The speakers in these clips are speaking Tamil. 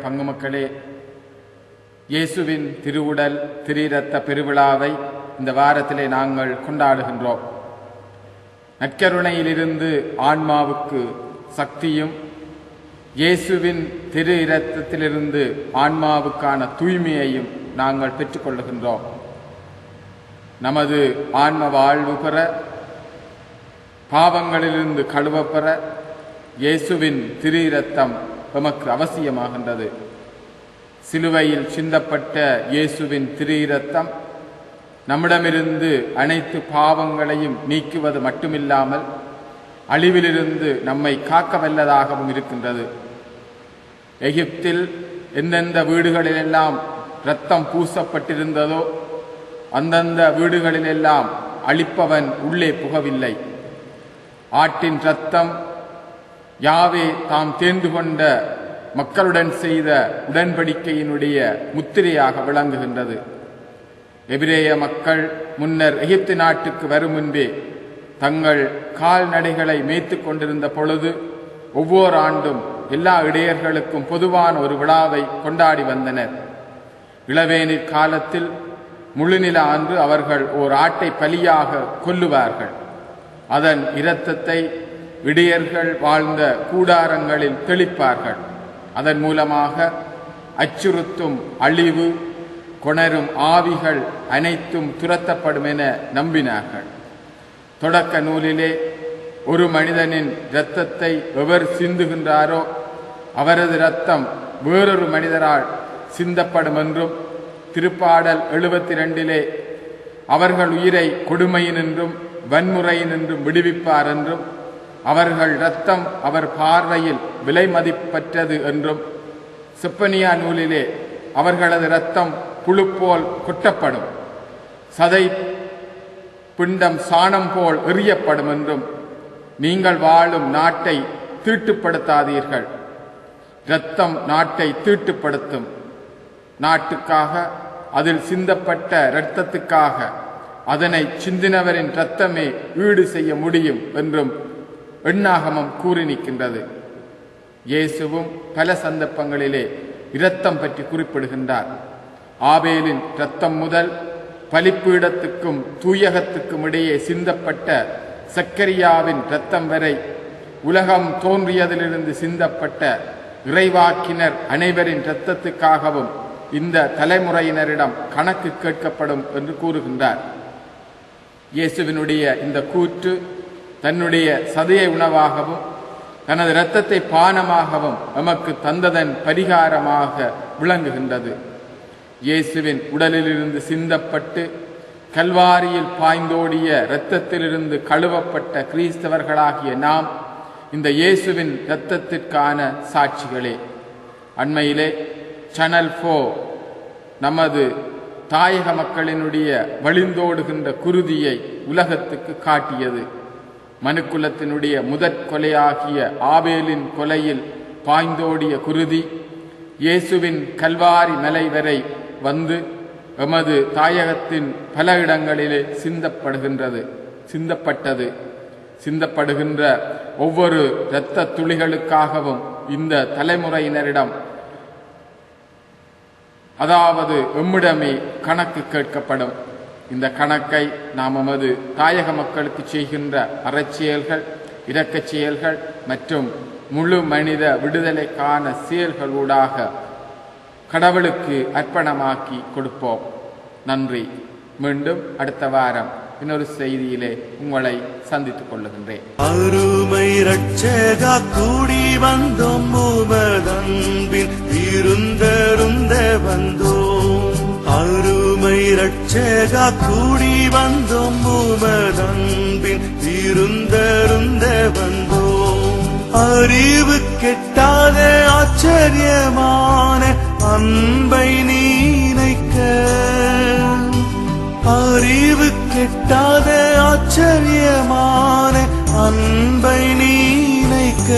பங்கு மக்களே, இயேசுவின் திருவுடல் திரீரத்த பெருவிழாவை இந்த வாரத்திலே நாங்கள் கொண்டாடுகின்றோம். நற்கருணையிலிருந்து ஆன்மாவுக்கு சக்தியும், இயேசுவின் திரு இரத்தத்திலிருந்து ஆன்மாவுக்கான தூய்மையையும் நாங்கள் பெற்றுக்கொள்ளுகின்றோம். நமது ஆன்ம வாழ்வு பெற, பாவங்களிலிருந்து கழுவப்பெற இயேசுவின் திரு இரத்தம் எமக்கு அவசியமாகின்றது. சிலுவையில் சிந்தப்பட்ட இயேசுவின் திரு இரத்தம் நம்மிடமிருந்து அனைத்து பாவங்களையும் நீக்குவது மட்டுமில்லாமல் அழிவிலிருந்து நம்மை காக்க வல்லதாகவும் இருக்கின்றது. எகிப்தில் எந்தெந்த வீடுகளிலெல்லாம் இரத்தம் பூசப்பட்டிருந்ததோ அந்தந்த வீடுகளிலெல்லாம் அழிப்பவன் உள்ளே புகவில்லை. ஆட்டின் இரத்தம் யாவே தாம் தேர்ந்து கொண்ட மக்களுடன் செய்த உடன்படிக்கையினுடைய முத்திரையாக விளங்குகின்றது. எபிரேய மக்கள் முன்னர் எகிப்து நாட்டுக்கு வரும் முன்பே தங்கள் கால்நடைகளை மேய்த்து கொண்டிருந்த பொழுது ஒவ்வொரு ஆண்டும் எல்லா இடையர்களுக்கும் பொதுவான ஒரு விழாவை கொண்டாடி வந்தனர். இளவேனிற் காலத்தில் முழுநில அன்று அவர்கள் ஓர் ஆட்டை பலியாக கொல்லுவார்கள். அதன் இரத்தத்தை இடையர்கள் வாழ்ந்த கூடாரங்களில் தெளிப்பார்கள். அதன் மூலமாக அச்சுறுத்தும் அழிவு, கொணரும் ஆவிகள் அனைத்தும் துரத்தப்படும் என நம்பினார்கள். தொடக்க நூலிலே ஒரு மனிதனின் இரத்தத்தை எவர் சிந்துகின்றாரோ அவரது இரத்தம் வேறொரு மனிதரால் சிந்தப்படும் என்றும், திருப்பாடல் 72 அவர்கள் உயிரை கொடுமையினின்றும் வன்முறையினின்றும் விடுவிப்பார் என்றும், அவர்கள் இரத்தம் அவர் பார்வையில் விலை மதிப்பற்றது என்றும், செப்பனியா நூலிலே அவர்களது இரத்தம் புழு போல் கொட்டப்படும், சதை பிண்டம் சாணம் போல் எறியப்படும் என்றும், நீங்கள் வாழும் நாட்டை தீட்டுப்படுத்தாதீர்கள். இரத்தம் நாட்டை தீட்டுப்படுத்தும். நாட்டுக்காக, அதில் சிந்தப்பட்ட இரத்தத்துக்காக அதனை சிந்தினவரின் இரத்தமே ஈடு செய்ய முடியும் என்றும் எண்ணாகமம் கூறி நிற்கின்றது. இயேசுவும் பல சந்தர்ப்பங்களிலே இரத்தம் பற்றி குறிப்பிடுகின்றார். ஆபேலின் இரத்தம் முதல் பலிப்பீடத்துக்கும் தூயகத்துக்கும் இடையே சிந்தப்பட்ட சக்கரியாவின் இரத்தம் வரை உலகம் தோன்றியதிலிருந்து சிந்தப்பட்ட இறைவாக்கினர் அனைவரின் இரத்தத்துக்காகவும் இந்த தலைமுறையினரிடம் கணக்கு கேட்கப்படும் என்று கூறுகின்றார். இயேசுவினுடைய இந்த கூற்று தன்னுடைய சதையை உணவாகவும் தனது இரத்தத்தை பானமாகவும் எமக்கு தந்ததன் பரிகாரமாக விளங்குகின்றது. இயேசுவின் உடலிலிருந்து சிந்தப்பட்டு கல்வாரியில் பாய்ந்தோடிய இரத்தத்திலிருந்து கழுவப்பட்ட கிறிஸ்தவர்களாகிய நாம் இந்த இயேசுவின் இரத்தத்திற்கான சாட்சிகளே. அண்மையிலே சேனல் 4 நமது தாயக மக்களினுடைய வழிந்தோடுகின்ற குருதியை உலகத்துக்கு காட்டியது. மனுக்குலத்தினுடைய முதற் கொலையாகிய ஆபேலின் கொலையில் பாய்ந்தோடிய குருதி இயேசுவின் கல்வாரி மலை வரை வந்து எமது தாயகத்தின் பல இடங்களிலே சிந்தப்படுகின்ற ஒவ்வொரு இரத்த துளிகளுக்காகவும் இந்த தலைமுறையினரிடம், அதாவது எம்மிடமே கணக்கு கேட்கப்படும். இந்த கணக்கை நாம் எமது தாயக மக்களுக்கு செய்கின்ற அறச்செயல்கள், இரக்கச் செயல்கள் மற்றும் முழு மனித விடுதலைக்கான செயல்களூடாக கடவுளுக்கு அர்ப்பணமாக்கி கொடுப்போம். நன்றி. மீண்டும் அடுத்த வாரம் இன்னொரு செய்தியிலே உங்களை சந்தித்துக் கொள்ளுகின்றேன். அருமை ரட்சகா கூடி வந்தோம், உமதன்பில் இருந்தருந்த வந்தோம். அருமை ரட்சகா கூடி வந்தோம், உமதன்பில் இருந்தருந்த வந்தோம். அறிவு கெட்டாத ஆச்சரியமான அன்பை நீனைக்க, அறிவு கெட்டாத ஆச்சரியமான அன்பை நீனைக்க,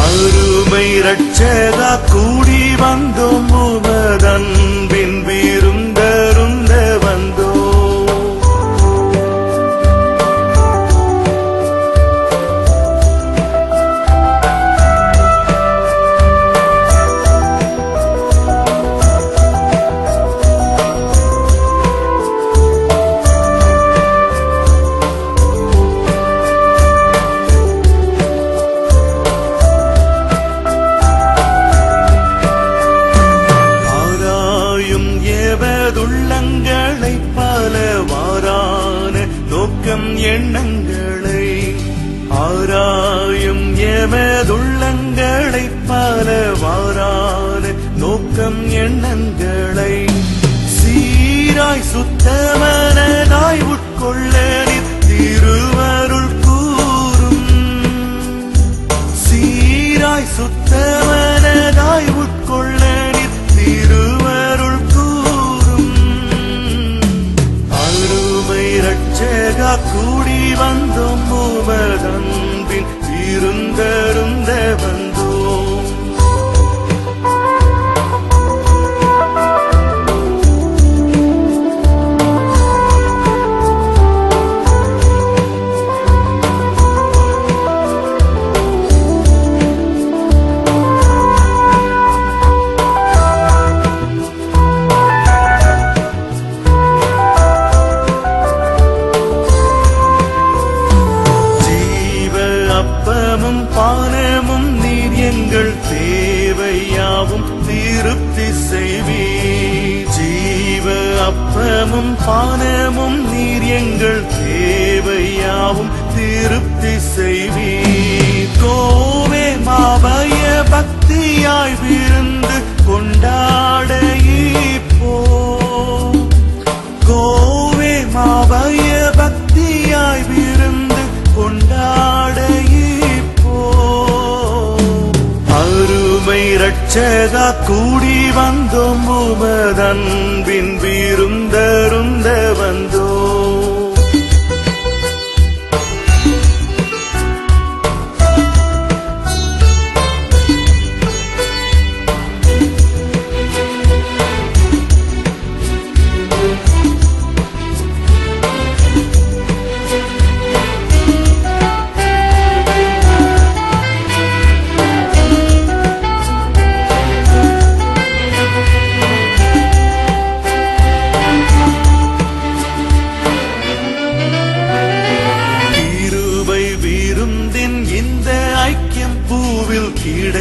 அருமை ரட்சகா கூடி வந்தோம், உமதன்பின் விருந்தருந்த வந்தோம். எண்ணங்களை ஆராயும் எமதுள்ளங்களை பலவாறான நோக்கம் எண்ணங்களை சீராய் சுத்தமனதாய் உட்கொள்ள திருவருள் கூறும் சீராய் சுத்தமனதாய் உட்கொள்ள திருவருள் கூறும் அருமை ரட்சகா கூடி வந்தோம் உமதன்பின் இருந்தருந்த வந்தோம் பானமும் நீர் எங்கள் தேவையாவும் திருப்தி செய்வீர் ஜீவ அப்பமும் பானமும் நீர் எங்கள் தேவையாவும் திருப்தி செய்வீர் கோவே மாபய பக்தியாய் விருந்து கொண்டாட இப்போ கோவே மாபய பக்தியாய் விருந்து கொண்டாட அருமை ரட்சகா கூடி வந்தோம் உமதன்பின் விருந்தருந்த வந்தோம்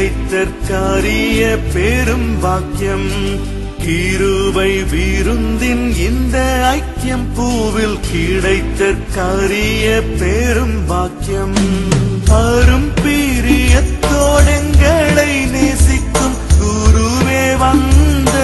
கிடைத்தற்காரிய பெரும் பாக்கியம் கிருபை விருந்தின் இந்த ஐக்கியம் பூவில் கிடைத்தற்காரிய பெரும் பாக்கியம் அரும் பிரியத்தோடெங்களை நேசிக்கும் குருவே வந்த